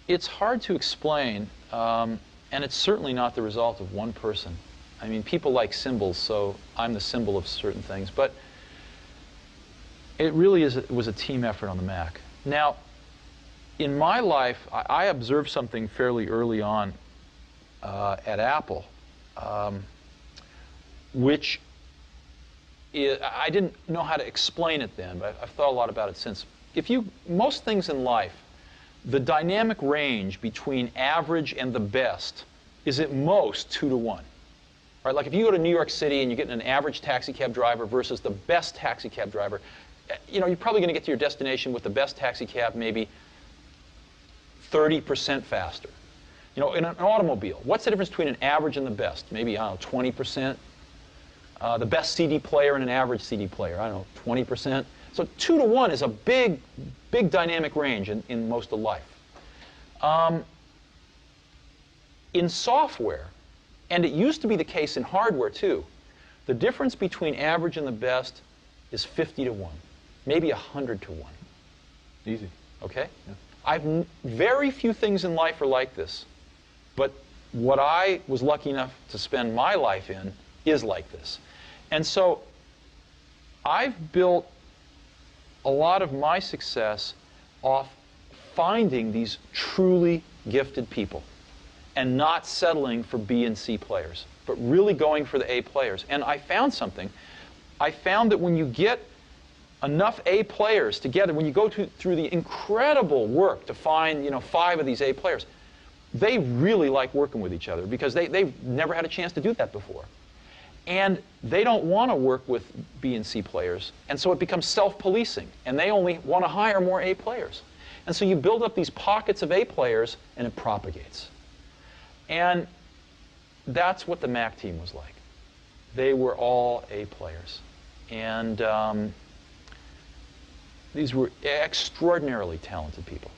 It's hard to explain, and it's certainly not the result of one person. I mean, people like symbols, so I'm the symbol of certain things. But it really was a team effort on the Mac. Now, in my life, I observed something fairly early on at Apple, which I didn't know how to explain it then, but I've thought a lot about it since. Most things in life, the dynamic range between average and the best is at most 2 to 1. Right? Like if you go to New York City and you get an average taxi cab driver versus the best taxi cab driver, you're probably going to get to your destination with the best taxi cab maybe 30% faster. In an automobile, what's the difference between an average and the best? Maybe, I don't know, 20%. The best CD player and an average CD player, I don't know, 20%. So 2 to 1 is a big, big dynamic range in most of life. In software, and it used to be the case in hardware too, the difference between average and the best is 50 to 1, maybe 100 to 1. Easy. Okay? Yeah. Very few things in life are like this, but what I was lucky enough to spend my life in is like this. And so I've built a lot of my success off finding these truly gifted people and not settling for B and C players, but really going for the A players. And I found something. I found that when you get enough A players together, when you go through the incredible work to find 5 of these A players, they really like working with each other because they've never had a chance to do that before. And they don't want to work with B and C players, and so it becomes self-policing, and they only want to hire more A players. And so you build up these pockets of A players, and it propagates. And that's what the Mac team was like. They were all A players. And these were extraordinarily talented people.